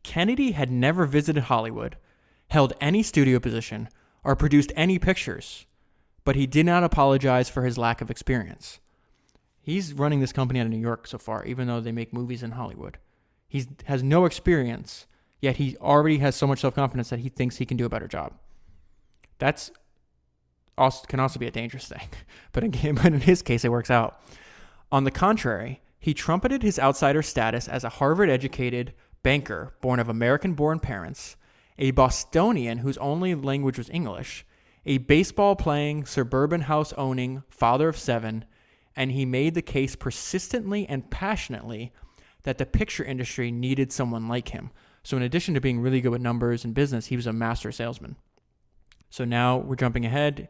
Kennedy had never visited Hollywood, held any studio position, or produced any pictures, but he did not apologize for his lack of experience. He's running this company out of New York so far, even though they make movies in Hollywood. He has no experience, yet he already has so much self-confidence that he thinks he can do a better job. That's can also be a dangerous thing, but in his case, it works out. On the contrary, he trumpeted his outsider status as a Harvard-educated banker born of American-born parents, a Bostonian whose only language was English, a baseball-playing, suburban house-owning father of 7, and he made the case persistently and passionately that the picture industry needed someone like him. So in addition to being really good with numbers and business, he was a master salesman. So now we're jumping ahead.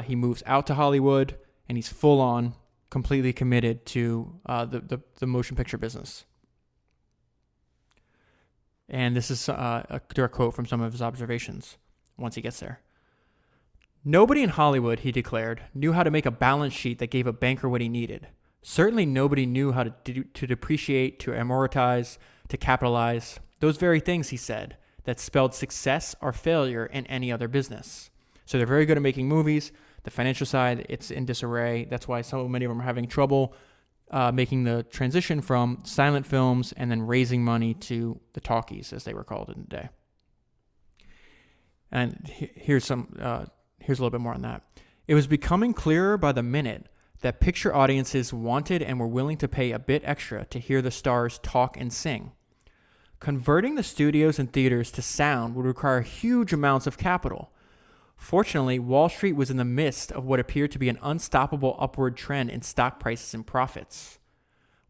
He moves out to Hollywood, and he's full on, completely committed to the motion picture business. And this is a direct quote from some of his observations once he gets there. "Nobody in Hollywood," he declared, "knew how to make a balance sheet that gave a banker what he needed. Certainly nobody knew how to depreciate, to amortize, to capitalize. Those very things," he said, "that spelled success or failure in any other business." So they're very good at making movies. The financial side, it's in disarray. That's why so many of them are having trouble making the transition from silent films and then raising money to the talkies, as they were called in the day. And here's a little bit more on that. "It was becoming clearer by the minute that picture audiences wanted and were willing to pay a bit extra to hear the stars talk and sing. Converting the studios and theaters to sound would require huge amounts of capital. Fortunately, Wall Street was in the midst of what appeared to be an unstoppable upward trend in stock prices and profits.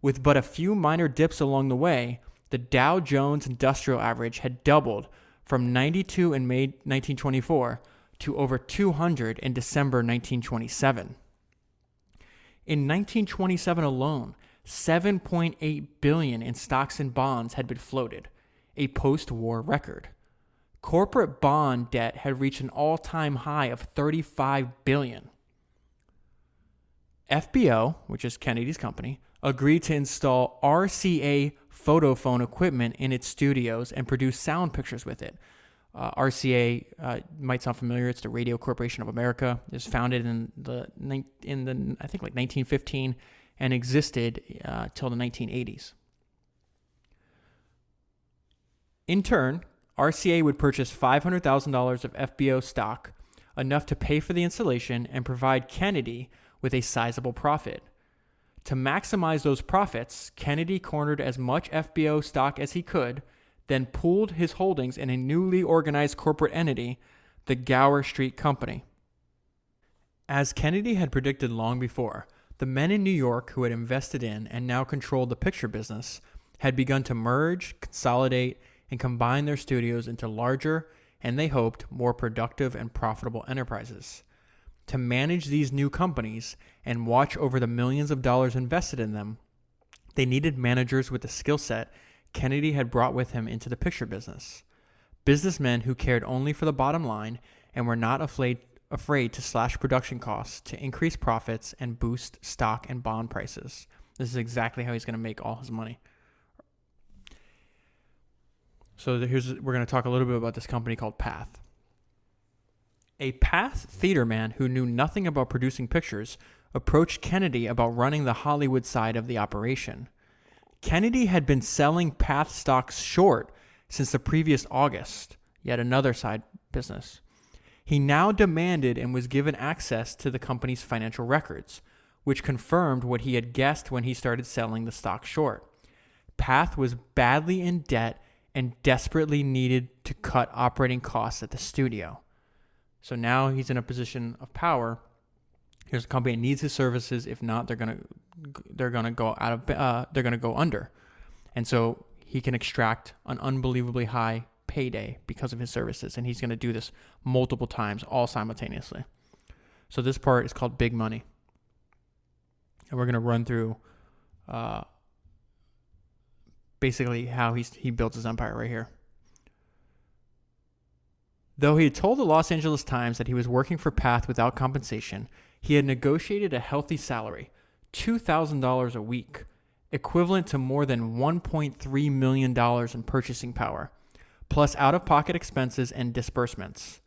With but a few minor dips along the way, the Dow Jones Industrial Average had doubled from 92 in May 1924 to over 200 in December 1927. In 1927 alone, $7.8 billion in stocks and bonds had been floated, a post-war record. Corporate bond debt had reached an all-time high of $35 billion. FBO, which is Kennedy's company, agreed to install RCA photophone equipment in its studios and produce sound pictures with it. RCA might sound familiar. It's the Radio Corporation of America. It was founded in the I think like 1915 and existed till the 1980s. In turn, RCA would purchase $500,000 of FBO stock, enough to pay for the installation and provide Kennedy with a sizable profit. To maximize those profits, Kennedy cornered as much FBO stock as he could, then pooled his holdings in a newly organized corporate entity, the Gower Street Company. As Kennedy had predicted long before, the men in New York who had invested in and now controlled the picture business had begun to merge, consolidate, and combine their studios into larger, and they hoped, more productive and profitable enterprises. To manage these new companies and watch over the millions of dollars invested in them, they needed managers with the skill set Kennedy had brought with him into the picture business. Businessmen who cared only for the bottom line and were not afraid to slash production costs to increase profits and boost stock and bond prices. This is exactly how he's going to make all his money. So we're going to talk a little bit about this company called Path. A Path theater man who knew nothing about producing pictures approached Kennedy about running the Hollywood side of the operation. Kennedy had been selling Path stocks short since the previous August, yet another side business. He now demanded and was given access to the company's financial records, which confirmed what he had guessed when he started selling the stock short. Path was badly in debt and desperately needed to cut operating costs at the studio. So now he's in a position of power. Here's a company that needs his services. If not, they're gonna go under, and so he can extract an unbelievably high payday because of his services, and he's gonna do this multiple times, all simultaneously. So this part is called Big Money, and we're gonna run through basically how he built his empire right here. Though he had told the Los Angeles Times that he was working for Path without compensation, he had negotiated a healthy salary, $2,000 a week, equivalent to more than $1.3 million in purchasing power, plus out-of-pocket expenses and disbursements.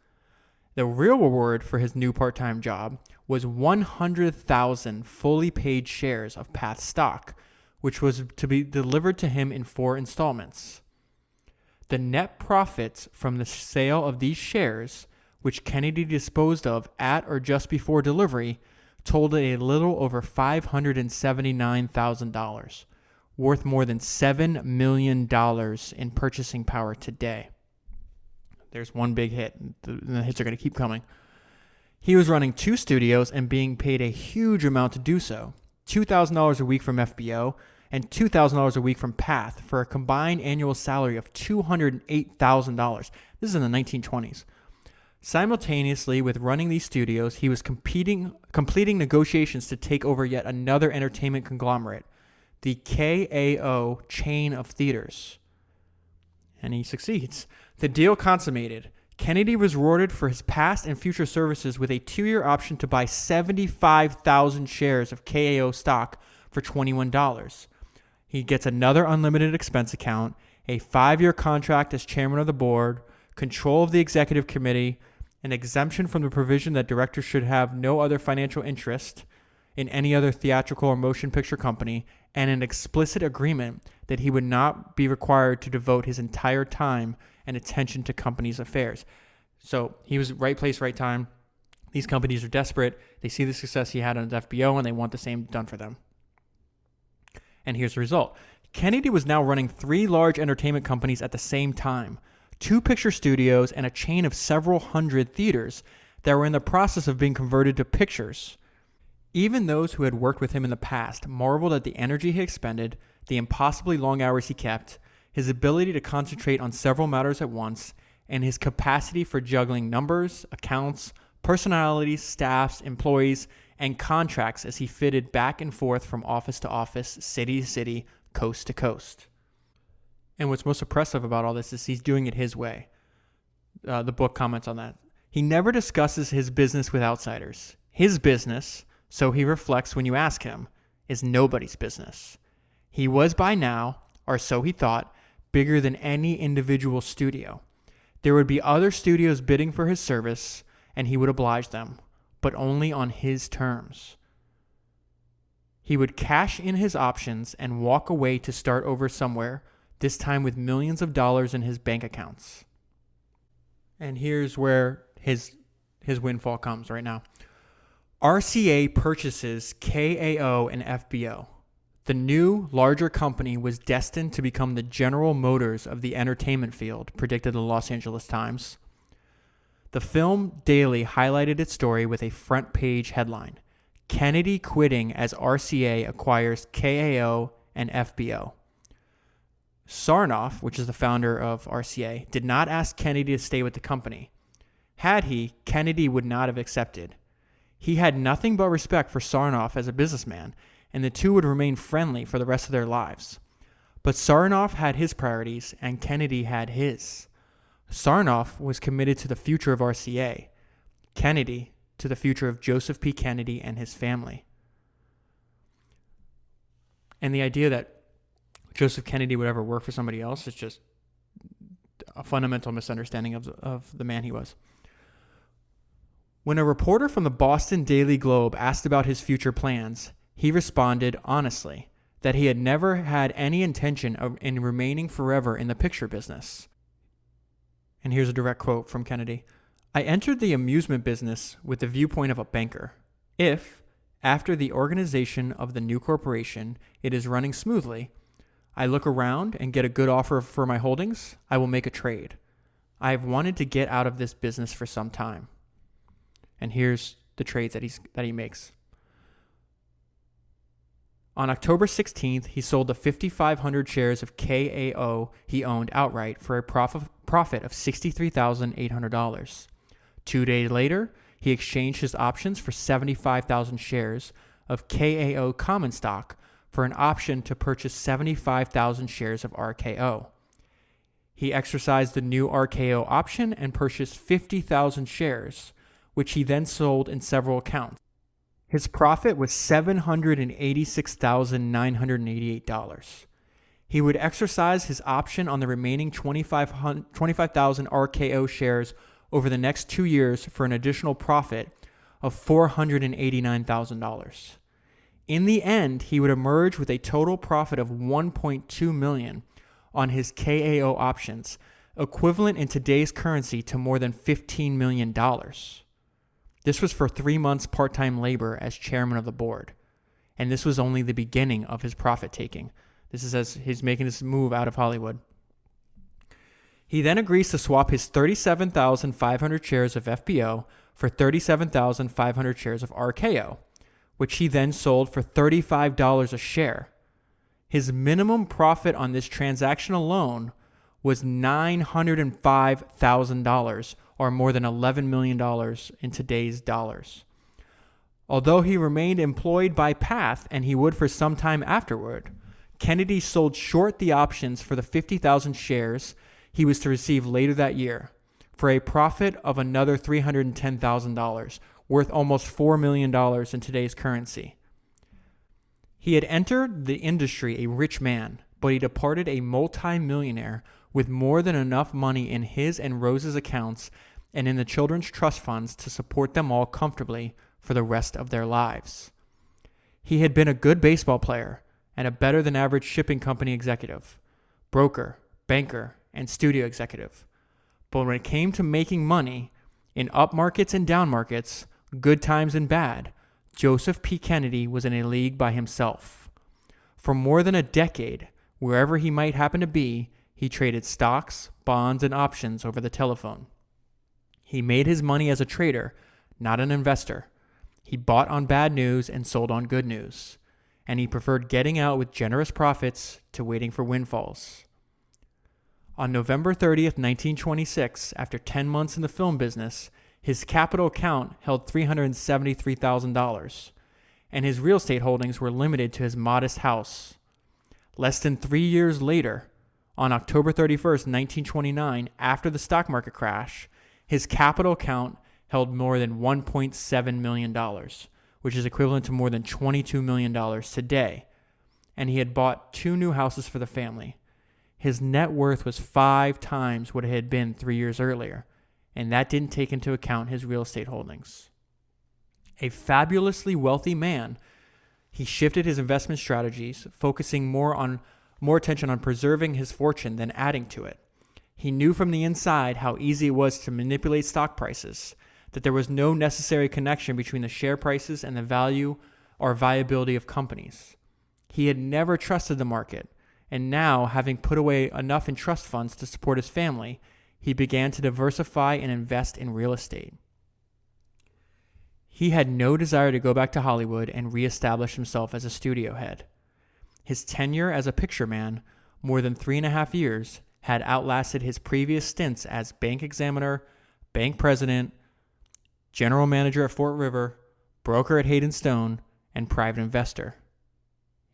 The real reward for his new part-time job was 100,000 fully paid shares of Path stock, which was to be delivered to him in 4 installments. The net profits from the sale of these shares, which Kennedy disposed of at or just before delivery, totaled a little over $579,000, worth more than $7 million in purchasing power today. There's one big hit. The hits are going to keep coming. He was running 2 studios and being paid a huge amount to do so, $2,000 a week from FBO and $2,000 a week from Path for a combined annual salary of $208,000. This is in the 1920s. Simultaneously with running these studios, he was completing negotiations to take over yet another entertainment conglomerate, the KAO chain of theaters. And he succeeds. The deal consummated. Kennedy was rewarded for his past and future services with a 2-year option to buy 75,000 shares of KAO stock for $21. He gets another unlimited expense account, a 5-year contract as chairman of the board, control of the executive committee, an exemption from the provision that directors should have no other financial interest in any other theatrical or motion picture company, and an explicit agreement that he would not be required to devote his entire time and attention to company's affairs. So he was right place, right time. These companies are desperate. They see the success he had on his FBO, and they want the same done for them. And here's the result. Kennedy was now running 3 large entertainment companies at the same time, 2 picture studios, and a chain of several hundred theaters that were in the process of being converted to pictures. Even those who had worked with him in the past marveled at the energy he expended, the impossibly long hours he kept, his ability to concentrate on several matters at once, and his capacity for juggling numbers, accounts, personalities, staffs, employees, and contracts as he fitted back and forth from office to office, city to city, coast to coast. And what's most impressive about all this is he's doing it his way. The book comments on that. He never discusses his business with outsiders. His business, so he reflects when you ask him, is nobody's business. He was by now, or so he thought, bigger than any individual studio. There would be other studios bidding for his service, and he would oblige them, but only on his terms. He would cash in his options and walk away to start over somewhere, this time with millions of dollars in his bank accounts. And here's where his windfall comes right now. RCA purchases KAO and FBO. The new, larger company was destined to become the General Motors of the entertainment field, predicted the Los Angeles Times. The Film Daily highlighted its story with a front-page headline, Kennedy quitting as RCA acquires KAO and FBO. Sarnoff, which is the founder of RCA, did not ask Kennedy to stay with the company. Had he, Kennedy would not have accepted. He had nothing but respect for Sarnoff as a businessman, and the two would remain friendly for the rest of their lives. But Sarnoff had his priorities, and Kennedy had his. Sarnoff was committed to the future of RCA, Kennedy to the future of Joseph P. Kennedy and his family. And the idea that Joseph Kennedy would ever work for somebody else is just a fundamental misunderstanding of the man he was. When a reporter from the Boston Daily Globe asked about his future plans, he responded honestly that he had never had any intention of remaining forever in the picture business. And here's a direct quote from Kennedy. I entered the amusement business with the viewpoint of a banker. If, after the organization of the new corporation, it is running smoothly, I look around and get a good offer for my holdings, I will make a trade. I have wanted to get out of this business for some time. And here's the trades that he makes. On October 16th, he sold the 5,500 shares of KAO he owned outright for a profit of $63,800. 2 days later, he exchanged his options for 75,000 shares of KAO common stock for an option to purchase 75,000 shares of RKO. He exercised the new RKO option and purchased 50,000 shares, which he then sold in several accounts. His profit was $786,988. He would exercise his option on the remaining 25,000 RKO shares over the next 2 years for an additional profit of $489,000. In the end, he would emerge with a total profit of $1.2 million on his KAO options, equivalent in today's currency to more than $15 million. This was for 3 months part-time labor as chairman of the board. And this was only the beginning of his profit-taking. This is as he's making this move out of Hollywood. He then agrees to swap his 37,500 shares of FBO for 37,500 shares of RKO, which he then sold for $35 a share. His minimum profit on this transaction alone was $905,000, or more than $11 million in today's dollars. Although he remained employed by Path, and he would for some time afterward, Kennedy sold short the options for the 50,000 shares he was to receive later that year for a profit of another $310,000, worth almost $4 million in today's currency. He had entered the industry a rich man, but he departed a multi-millionaire with more than enough money in his and Rose's accounts and in the children's trust funds to support them all comfortably for the rest of their lives. He had been a good baseball player and a better-than-average shipping company executive, broker, banker, and studio executive. But when it came to making money, in up markets and down markets, good times and bad, Joseph P. Kennedy was in a league by himself. For more than a decade, wherever he might happen to be, he traded stocks, bonds, and options over the telephone. He made his money as a trader, not an investor. He bought on bad news and sold on good news. And he preferred getting out with generous profits to waiting for windfalls. On November 30th, 1926, after 10 months in the film business, his capital account held $373,000, and his real estate holdings were limited to his modest house. Less than 3 years later, on October 31st, 1929, after the stock market crash, his capital account held more than $1.7 million, which is equivalent to more than $22 million today, and he had bought 2 new houses for the family. His net worth was 5 times what it had been 3 years earlier, and that didn't take into account his real estate holdings. A fabulously wealthy man, he shifted his investment strategies, focusing more attention on preserving his fortune than adding to it. He knew from the inside how easy it was to manipulate stock prices, that there was no necessary connection between the share prices and the value or viability of companies. He had never trusted the market, and now, having put away enough in trust funds to support his family, he began to diversify and invest in real estate. He had no desire to go back to Hollywood and reestablish himself as a studio head. His tenure as a picture man, more than 3.5 years, had outlasted his previous stints as bank examiner, bank president, general manager at Fort River, broker at Hayden Stone, and private investor.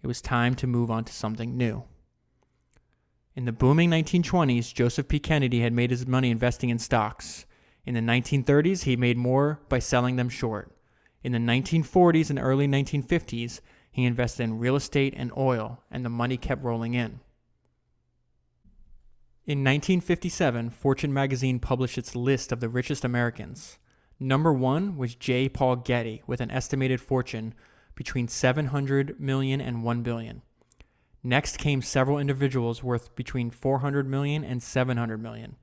It was time to move on to something new. In the booming 1920s, Joseph P. Kennedy had made his money investing in stocks. In the 1930s, he made more by selling them short. In the 1940s and early 1950s, he invested in real estate and oil, and the money kept rolling in. In 1957, Fortune magazine published its list of the richest Americans. Number 1 was J. Paul Getty, with an estimated fortune between $700 million and $1 billion. Next came several individuals worth between $400 million and $700 million.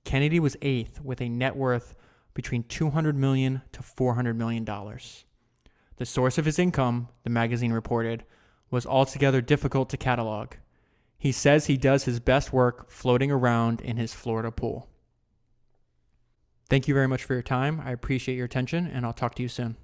Kennedy was 8th with a net worth between $200 million to $400 million. The source of his income, the magazine reported, was altogether difficult to catalog. He says he does his best work floating around in his Florida pool. Thank you very much for your time. I appreciate your attention, and I'll talk to you soon.